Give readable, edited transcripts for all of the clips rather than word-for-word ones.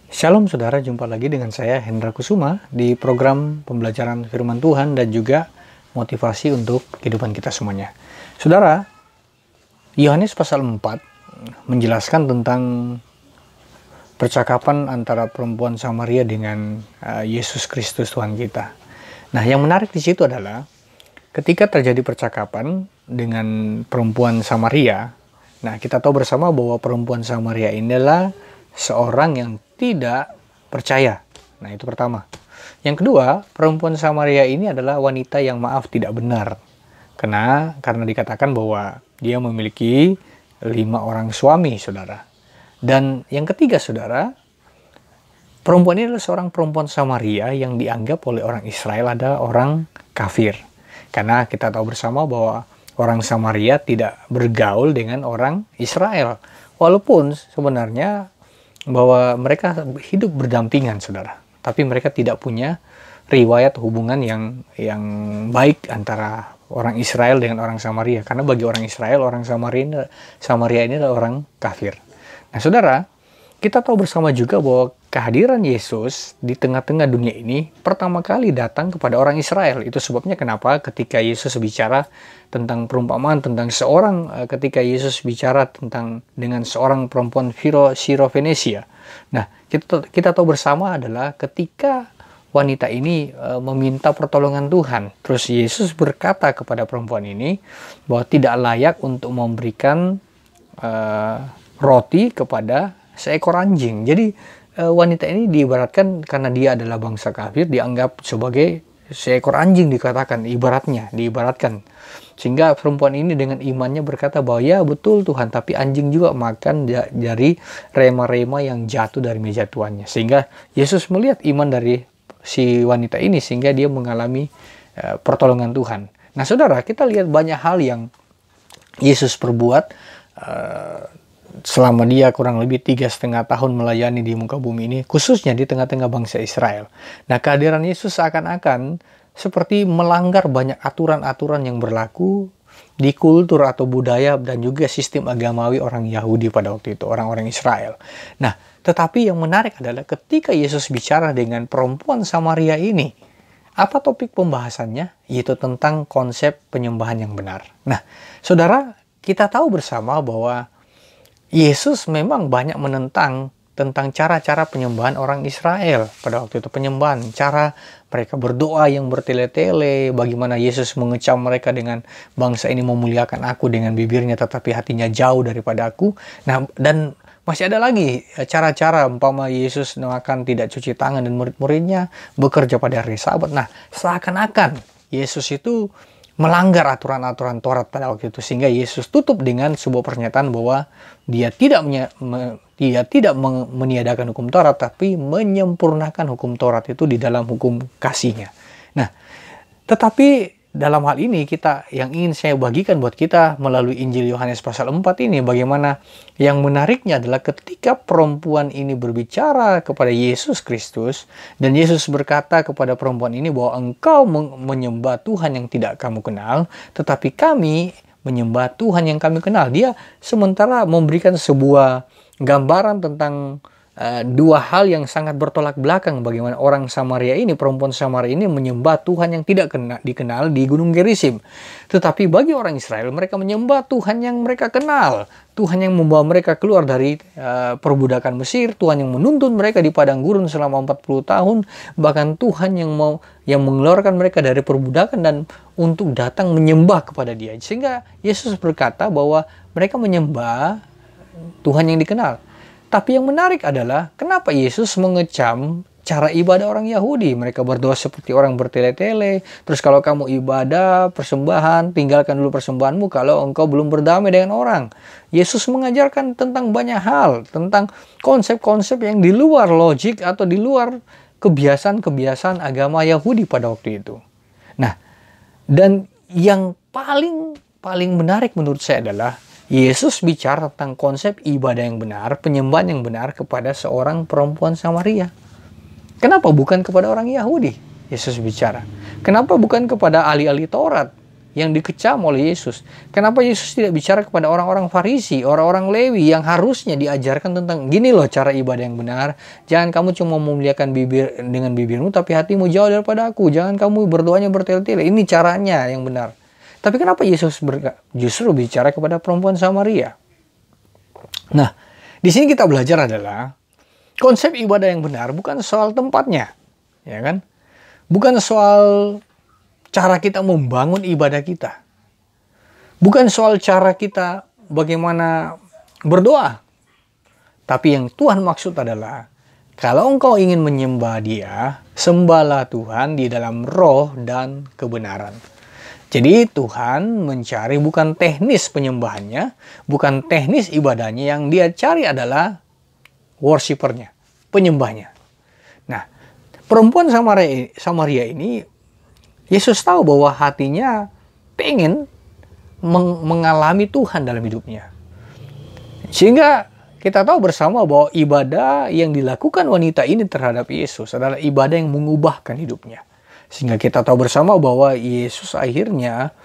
Shalom saudara, jumpa lagi dengan saya Hendra Kusuma di program pembelajaran firman Tuhan dan juga motivasi untuk kehidupan kita semuanya. Saudara, Yohanes pasal 4 menjelaskan tentang percakapan antara perempuan Samaria dengan Yesus Kristus Tuhan kita. Nah, yang menarik di situ adalah ketika terjadi percakapan dengan perempuan Samaria, nah kita tahu bersama bahwa perempuan Samaria ini adalah seorang yang tidak percaya. Nah, itu pertama. Yang kedua, perempuan Samaria ini adalah wanita yang tidak benar. Karena dikatakan bahwa dia memiliki 5 orang suami, saudara. Dan yang ketiga, saudara, perempuan ini adalah seorang perempuan Samaria yang dianggap oleh orang Israel adalah orang kafir. Karena kita tahu bersama bahwa orang Samaria tidak bergaul dengan orang Israel. Walaupun sebenarnya bahwa mereka hidup berdampingan, saudara. Tapi mereka tidak punya riwayat hubungan yang baik antara orang Israel dengan orang Samaria. Karena bagi orang Israel, orang Samaria ini adalah orang kafir. Nah, saudara, kita tahu bersama juga bahwa kehadiran Yesus di tengah-tengah dunia ini pertama kali datang kepada orang Israel. Itu sebabnya kenapa ketika Yesus bicara tentang perumpamaan tentang ketika Yesus bicara dengan seorang perempuan Sirofenesia. Nah, kita tahu bersama adalah ketika wanita ini meminta pertolongan Tuhan. Terus Yesus berkata kepada perempuan ini bahwa tidak layak untuk memberikan roti kepada seekor anjing. Jadi wanita ini diibaratkan karena dia adalah bangsa kafir, dianggap sebagai seekor anjing, diibaratkan. Sehingga perempuan ini dengan imannya berkata bahwa ya betul Tuhan, tapi anjing juga makan dari rema-rema yang jatuh dari meja tuannya. Sehingga Yesus melihat iman dari si wanita ini sehingga dia mengalami pertolongan Tuhan. Nah, saudara, kita lihat banyak hal yang Yesus perbuat selama dia kurang lebih 3,5 tahun melayani di muka bumi ini, khususnya di tengah-tengah bangsa Israel. Nah, kehadiran Yesus seakan-akan seperti melanggar banyak aturan-aturan yang berlaku di kultur atau budaya dan juga sistem agamawi orang Yahudi pada waktu itu, orang-orang Israel. Nah, tetapi yang menarik adalah ketika Yesus bicara dengan perempuan Samaria ini, apa topik pembahasannya? Yaitu tentang konsep penyembahan yang benar. Nah, saudara, kita tahu bersama bahwa Yesus memang banyak menentang tentang cara-cara penyembahan orang Israel pada waktu itu. Penyembahan, cara mereka berdoa yang bertele-tele, bagaimana Yesus mengecam mereka dengan bangsa ini memuliakan aku dengan bibirnya tetapi hatinya jauh daripada aku. Nah, dan masih ada lagi cara-cara umpama Yesus makan tidak cuci tangan dan murid-muridnya bekerja pada hari Sabat. Nah, seakan-akan Yesus itu melanggar aturan-aturan Taurat pada waktu itu, sehingga Yesus tutup dengan sebuah pernyataan bahwa dia tidak meniadakan hukum Taurat, tapi menyempurnakan hukum Taurat itu di dalam hukum kasihnya. Nah, tetapi dalam hal ini yang ingin saya bagikan buat kita melalui Injil Yohanes pasal 4 ini, bagaimana yang menariknya adalah ketika perempuan ini berbicara kepada Yesus Kristus, dan Yesus berkata kepada perempuan ini bahwa engkau menyembah Tuhan yang tidak kamu kenal, tetapi kami menyembah Tuhan yang kami kenal. Dia sementara memberikan sebuah gambaran tentang dua hal yang sangat bertolak belakang, bagaimana orang Samaria ini, perempuan Samaria ini menyembah Tuhan yang tidak dikenal di Gunung Gerizim. Tetapi bagi orang Israel, mereka menyembah Tuhan yang mereka kenal, Tuhan yang membawa mereka keluar dari perbudakan Mesir, Tuhan yang menuntun mereka di padang gurun selama 40 tahun, bahkan Tuhan yang mengeluarkan mereka dari perbudakan dan untuk datang menyembah kepada Dia. Sehingga Yesus berkata bahwa mereka menyembah Tuhan yang dikenal. Tapi yang menarik adalah kenapa Yesus mengecam cara ibadah orang Yahudi. Mereka berdoa seperti orang bertele-tele. Terus kalau kamu ibadah, persembahan, tinggalkan dulu persembahanmu kalau engkau belum berdamai dengan orang. Yesus mengajarkan tentang banyak hal, tentang konsep-konsep yang di luar logik atau di luar kebiasaan-kebiasaan agama Yahudi pada waktu itu. Nah, dan yang paling menarik menurut saya adalah Yesus bicara tentang konsep ibadah yang benar, penyembahan yang benar kepada seorang perempuan Samaria. Kenapa bukan kepada orang Yahudi Yesus bicara? Kenapa bukan kepada ahli-ahli Taurat yang dikecam oleh Yesus. Kenapa Yesus tidak bicara kepada orang-orang Farisi, orang-orang Lewi yang harusnya diajarkan tentang gini loh cara ibadah yang benar. Jangan kamu cuma memuliakan bibir dengan bibirmu, tapi hatimu jauh daripada aku. Jangan kamu berdoanya bertele-tele. Ini caranya yang benar. Tapi kenapa Yesus justru bicara kepada perempuan Samaria? Nah, di sini kita belajar adalah konsep ibadah yang benar bukan soal tempatnya, ya kan? Bukan soal cara kita membangun ibadah kita. Bukan soal cara kita bagaimana berdoa. Tapi yang Tuhan maksud adalah, kalau engkau ingin menyembah Dia, sembahlah Tuhan di dalam roh dan kebenaran. Jadi Tuhan mencari bukan teknis penyembahannya, bukan teknis ibadahnya, yang Dia cari adalah worshipernya, penyembahnya. Nah, perempuan Samaria ini, Yesus tahu bahwa hatinya pengen mengalami Tuhan dalam hidupnya. Sehingga kita tahu bersama bahwa ibadah yang dilakukan wanita ini terhadap Yesus adalah ibadah yang mengubahkan hidupnya. Sehingga kita tahu bersama bahwa Yesus akhirnya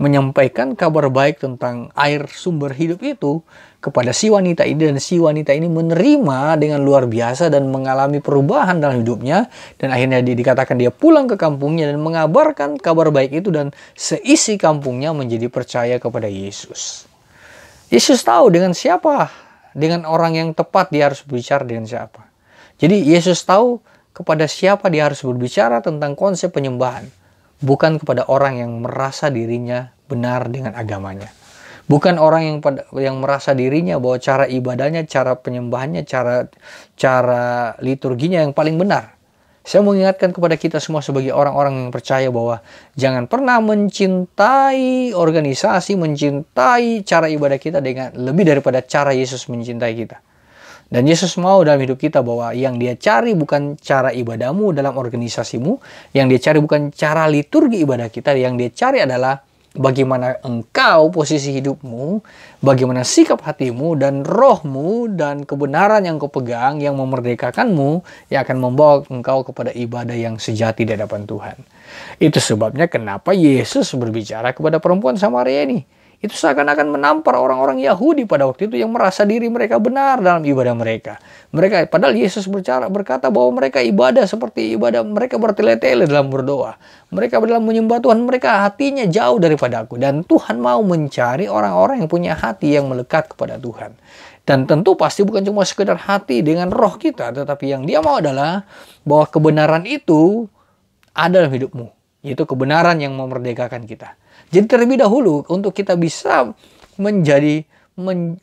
menyampaikan kabar baik tentang air sumber hidup itu kepada si wanita ini, dan si wanita ini menerima dengan luar biasa dan mengalami perubahan dalam hidupnya, dan akhirnya dikatakan dia pulang ke kampungnya dan mengabarkan kabar baik itu, dan seisi kampungnya menjadi percaya kepada Yesus. Yesus tahu dengan siapa, dengan orang yang tepat dia harus berbicara dengan siapa. Jadi Yesus tahu kepada siapa dia harus berbicara tentang konsep penyembahan, bukan kepada orang yang merasa dirinya benar dengan agamanya. Bukan orang yang merasa dirinya bahwa cara ibadahnya, cara penyembahannya, cara liturginya yang paling benar. Saya mau ingatkan kepada kita semua sebagai orang-orang yang percaya bahwa jangan pernah mencintai organisasi, mencintai cara ibadah kita dengan lebih daripada cara Yesus mencintai kita. Dan Yesus mau dalam hidup kita bahwa yang Dia cari bukan cara ibadahmu dalam organisasimu, yang Dia cari bukan cara liturgi ibadah kita, yang Dia cari adalah bagaimana engkau, posisi hidupmu, bagaimana sikap hatimu dan rohmu dan kebenaran yang kau pegang yang memerdekakanmu, yang akan membawa engkau kepada ibadah yang sejati di hadapan Tuhan. Itu sebabnya kenapa Yesus berbicara kepada perempuan Samaria ini. Itu seakan-akan menampar orang-orang Yahudi pada waktu itu yang merasa diri mereka benar dalam ibadah mereka. Padahal Yesus berkata bahwa mereka ibadah seperti ibadah mereka bertele-tele dalam berdoa. Mereka dalam menyembah Tuhan, mereka hatinya jauh daripada aku. Dan Tuhan mau mencari orang-orang yang punya hati yang melekat kepada Tuhan. Dan tentu pasti bukan cuma sekedar hati dengan roh kita, tetapi yang Dia mau adalah bahwa kebenaran itu ada dalam hidupmu. Yaitu kebenaran yang memerdekakan kita. Jadi terlebih dahulu untuk kita bisa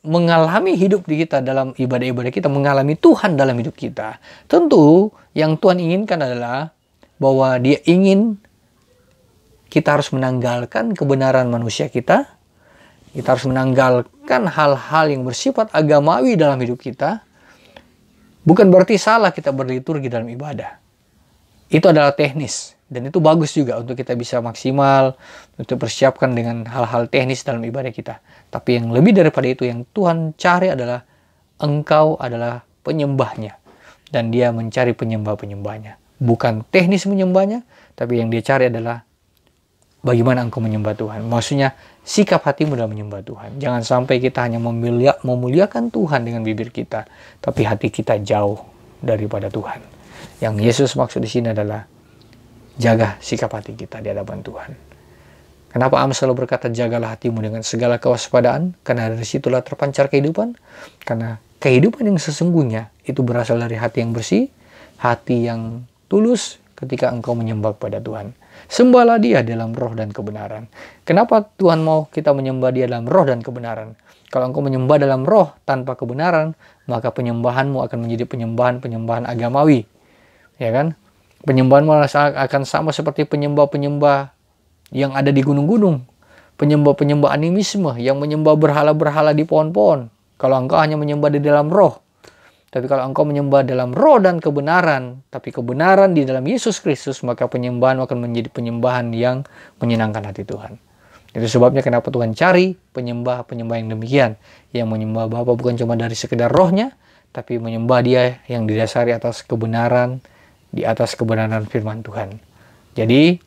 mengalami hidup di kita dalam ibadah-ibadah kita, mengalami Tuhan dalam hidup kita. Tentu yang Tuhan inginkan adalah bahwa Dia ingin kita harus menanggalkan kebenaran manusia kita. Kita harus menanggalkan hal-hal yang bersifat agamawi dalam hidup kita. Bukan berarti salah kita berliturgi dalam ibadah. Itu adalah teknis. Dan itu bagus juga untuk kita bisa maksimal, untuk persiapkan dengan hal-hal teknis dalam ibadah kita. Tapi yang lebih daripada itu, yang Tuhan cari adalah engkau adalah penyembahnya. Dan Dia mencari penyembah-penyembahnya. Bukan teknis menyembahnya, tapi yang Dia cari adalah bagaimana engkau menyembah Tuhan. Maksudnya sikap hatimu dalam menyembah Tuhan. Jangan sampai kita hanya memuliakan Tuhan dengan bibir kita, tapi hati kita jauh daripada Tuhan. Yang Yesus maksud di sini adalah jaga sikap hati kita di hadapan Tuhan. Kenapa Amsal berkata jagalah hatimu dengan segala kewaspadaan? Karena dari situlah terpancar kehidupan. Karena kehidupan yang sesungguhnya itu berasal dari hati yang bersih, hati yang tulus ketika engkau menyembah kepada Tuhan. Sembahlah Dia dalam roh dan kebenaran. Kenapa Tuhan mau kita menyembah Dia dalam roh dan kebenaran? Kalau engkau menyembah dalam roh tanpa kebenaran, maka penyembahanmu akan menjadi penyembahan agamawi. Ya kan? Penyembahan akan sama seperti penyembah-penyembah yang ada di gunung-gunung. Penyembah-penyembah animisme yang menyembah berhala-berhala di pohon-pohon. Kalau engkau hanya menyembah di dalam roh. Tapi kalau engkau menyembah dalam roh dan kebenaran, tapi kebenaran di dalam Yesus Kristus, maka penyembahan akan menjadi penyembahan yang menyenangkan hati Tuhan. Itu sebabnya kenapa Tuhan cari penyembah-penyembah yang demikian. Yang menyembah Bapa bukan cuma dari sekedar rohnya, tapi menyembah Dia yang didasari atas kebenaran, di atas kebenaran firman Tuhan. Jadi,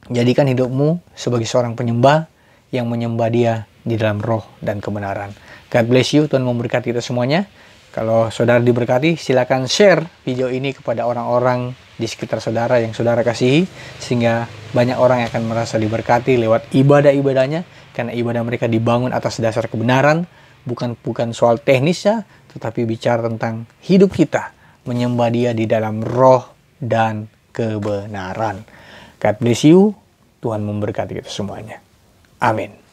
Jadikan hidupmu sebagai seorang penyembah yang menyembah Dia di dalam roh dan kebenaran. God bless you. Tuhan memberkati kita semuanya. Kalau saudara diberkati, silakan share video ini kepada orang-orang di sekitar saudara yang saudara kasihi, sehingga banyak orang yang akan merasa diberkati lewat ibadah-ibadahnya, karena ibadah mereka dibangun atas dasar kebenaran, bukan soal teknisnya, tetapi bicara tentang hidup kita menyembah Dia di dalam roh dan kebenaran. God bless you. Tuhan memberkati kita semuanya. Amin.